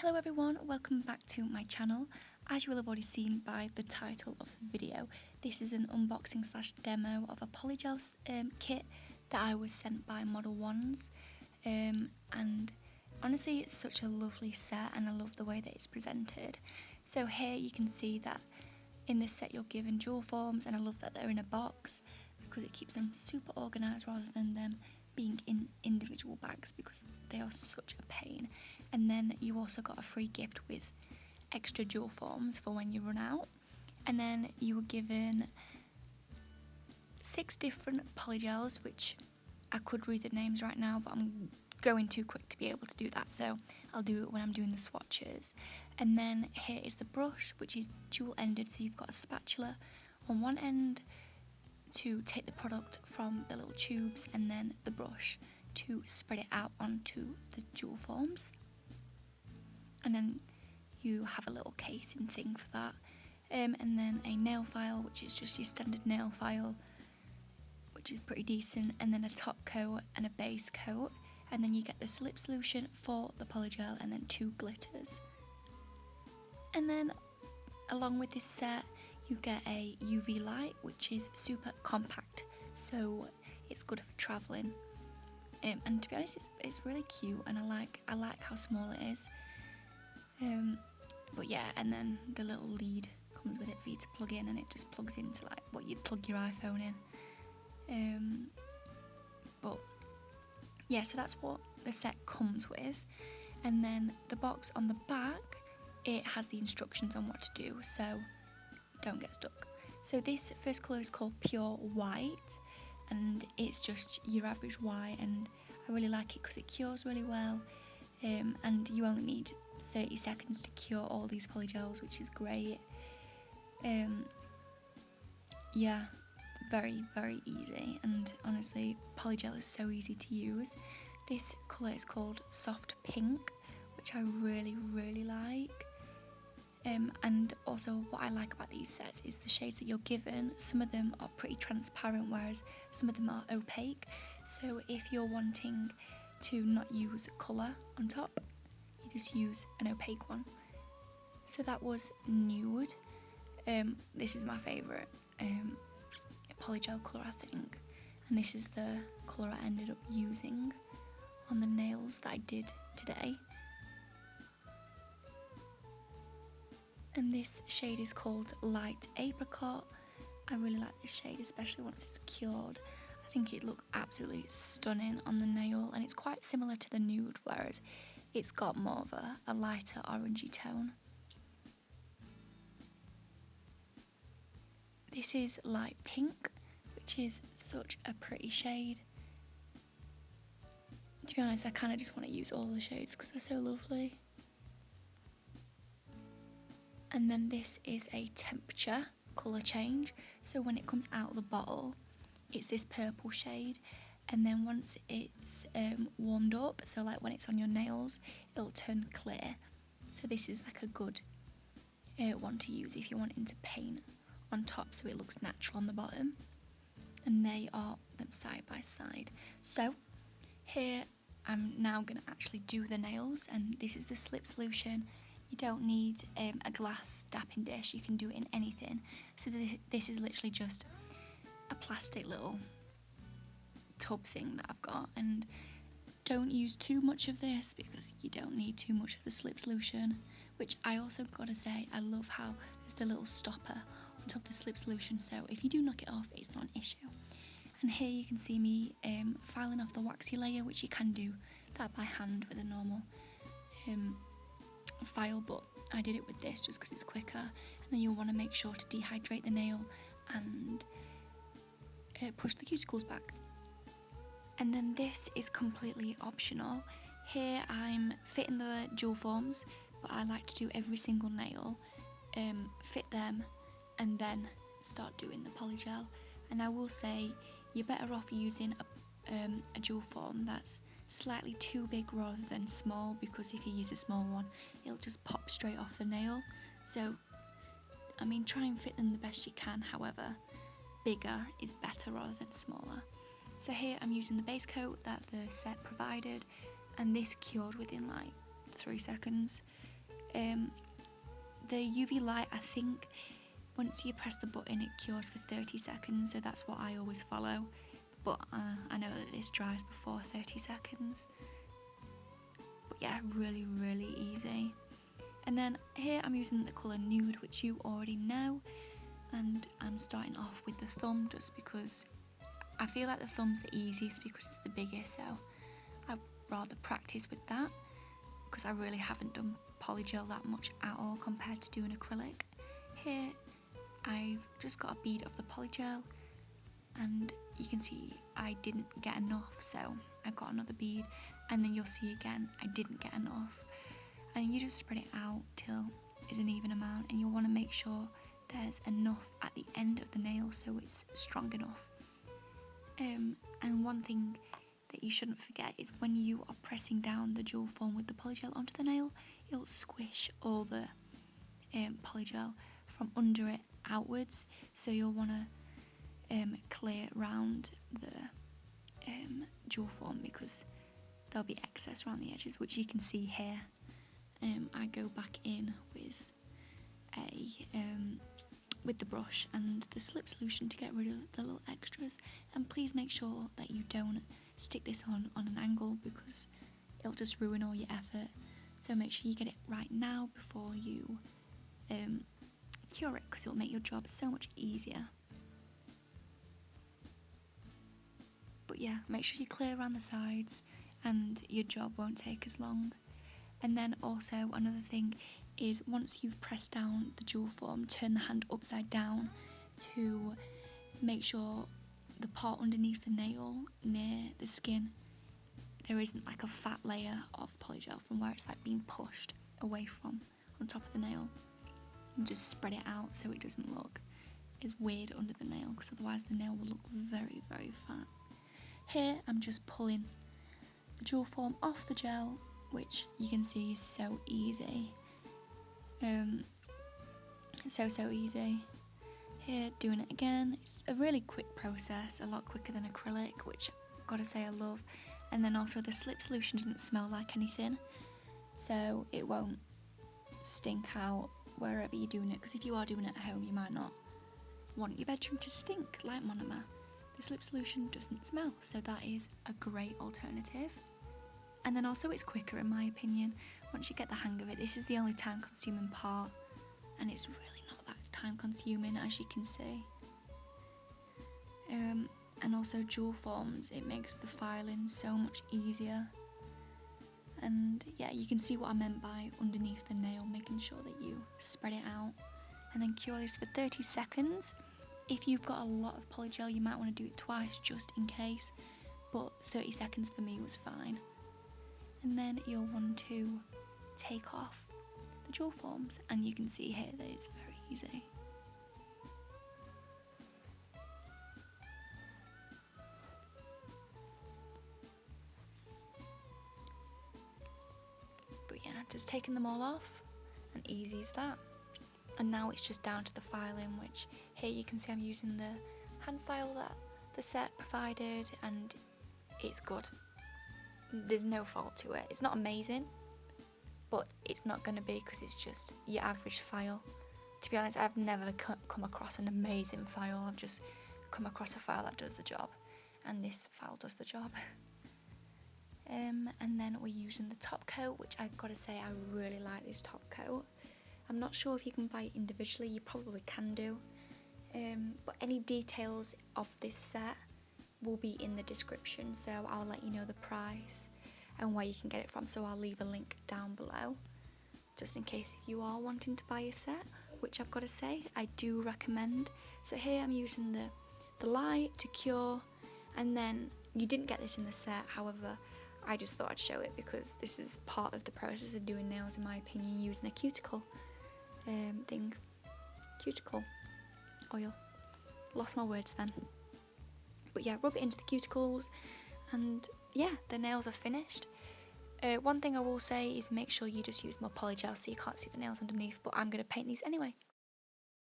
Hello everyone, welcome back to my channel. As you will have already seen by the title of the video, this is an unboxing slash demo of a polygel kit that I was sent by Modelones, and honestly it's such a lovely set and I love the way that it's presented. So here you can see that in this set you're given dual forms, and I love that they're in a box because it keeps them super organised rather than them being in individual bags because they are such a pain. And then you also got a free gift with extra dual forms for when you run out. And then you were given 6 different polygels, which I could read the names right now, but I'm going too quick to be able to do that, so I'll do it when I'm doing the swatches. And then here is the brush, which is dual ended, so you've got a spatula on one end to take the product from the little tubes, and then the brush to spread it out onto the dual forms. And then you have a little casing thing for that, and then a nail file, which is just your standard nail file, which is pretty decent, and then a top coat and a base coat, and then you get the slip solution for the polygel and then 2 glitters. And then along with this set you get a UV light, which is super compact, so it's good for travelling. And to be honest, it's really cute, and I like how small it is. But yeah, and then the little lead comes with it for you to plug in, and it just plugs into like what you'd plug your iPhone in. But yeah, so that's what the set comes with. And then the box on the back, it has the instructions on what to do, so don't get stuck. So this first colour is called Pure White, and it's just your average white, and I really like it because it cures really well, and you only need 30 seconds to cure all these polygels, which is great. Yeah, very easy, and honestly polygel is so easy to use. This colour is called Soft Pink, which I really like. And also what I like about these sets is the shades that you're given. Some of them are pretty transparent, whereas some of them are opaque. So if you're wanting to not use colour on top, you just use an opaque one. So that was Nude. This is my favourite polygel colour, I think. And this is the colour I ended up using on the nails that I did today. And this shade is called Light Apricot. I really like this shade, especially once it's cured. I think it looked absolutely stunning on the nail, and it's quite similar to the Nude, whereas it's got more of a lighter orangey tone. This is Light Pink, which is such a pretty shade. To be honest, I kind of just want to use all the shades because they're so lovely. And then this is a temperature colour change, so when it comes out of the bottle it's this purple shade, and then once it's warmed up, so like when it's on your nails, it'll turn clear. So this is like a good one to use if you're wanting to paint on top so it looks natural on the bottom. And they are them side by side. So here I'm now going to actually do the nails, and this is the slip solution. You don't need a glass Dappen dish, you can do it in anything. So this is literally just a plastic little tub thing that I've got, and don't use too much of this because you don't need too much of the slip solution, which I also gotta say, I love how there's the little stopper on top of the slip solution, so if you do knock it off, it's not an issue. And here you can see me filing off the waxy layer, which you can do that by hand with a normal file, but I did it with this just because it's quicker. And then you'll want to make sure to dehydrate the nail and push the cuticles back. And then this is completely optional. Here I'm fitting the dual forms, but I like to do every single nail, fit them, and then start doing the polygel. And I will say you're better off using a dual form that's slightly too big rather than small, because if you use a small one it'll just pop straight off the nail. So I mean, try and fit them the best you can, however bigger is better rather than smaller. So here I'm using the base coat that the set provided, and this cured within like 3 seconds. The UV light, I think once you press the button it cures for 30 seconds, so that's what I always follow, but I know that this dries before 30 seconds. But yeah, really easy. And then here I'm using the colour Nude, which you already know, and I'm starting off with the thumb just because I feel like the thumb's the easiest because it's the biggest, so I'd rather practice with that because I really haven't done polygel that much at all compared to doing acrylic. Here I've just got a bead of the polygel and you can see I didn't get enough, so I got another bead, and then you'll see again I didn't get enough, and you just spread it out till it's an even amount, and you'll want to make sure there's enough at the end of the nail so it's strong enough. And one thing that you shouldn't forget is when you are pressing down the dual form with the polygel onto the nail, it'll squish all the polygel from under it outwards, so you'll want to clear around the dual form because there'll be excess around the edges, which you can see here. I go back in with the brush and the slip solution to get rid of the little extras, and please make sure that you don't stick this on an angle because it'll just ruin all your effort, so make sure you get it right now before you cure it because it'll make your job so much easier. But yeah, make sure you clear around the sides and your job won't take as long. And then also another thing is once you've pressed down the dual form, turn the hand upside down to make sure the part underneath the nail near the skin there isn't like a fat layer of polygel from where it's like being pushed away from on top of the nail, and just spread it out so it doesn't look as weird under the nail because otherwise the nail will look very fat. Here I'm just pulling the dual form off the gel, which you can see is so easy. So easy. Here, doing it again. It's a really quick process, a lot quicker than acrylic, which I've got to say I love. And then also the slip solution doesn't smell like anything, so it won't stink out wherever you're doing it, because if you are doing it at home you might not want your bedroom to stink like monomer. The slip solution doesn't smell, so that is a great alternative. And then also it's quicker in my opinion. Once you get the hang of it, this is the only time consuming part, and it's really not that time consuming as you can see. And also dual forms, it makes the filing so much easier. And yeah, you can see what I meant by underneath the nail, making sure that you spread it out and then cure this for 30 seconds. If you've got a lot of polygel you might want to do it twice just in case, but 30 seconds for me was fine. And then you'll want to take off the dual forms, and you can see here that it's very easy. But yeah, just taking them all off, and easy as that. And now it's just down to the filing, which here you can see I'm using the hand file that the set provided, and it's good. There's no fault to it. It's not amazing, but it's not going to be because it's just your average file. To be honest, I've never come across an amazing file. I've just come across a file that does the job, and this file does the job. And then we're using the top coat, which I've got to say I really like this top coat. I'm not sure if you can buy it individually, you probably can do, but any details of this set will be in the description, so I'll let you know the price and where you can get it from, so I'll leave a link down below just in case you are wanting to buy a set, which I've got to say I do recommend. So here I'm using the light to cure, and then you didn't get this in the set, however I just thought I'd show it because this is part of the process of doing nails in my opinion, using a cuticle cuticle oil. Lost my words then. But yeah, rub it into the cuticles, and yeah, the nails are finished. One thing I will say is make sure you just use more polygel so you can't see the nails underneath, but I'm going to paint these anyway.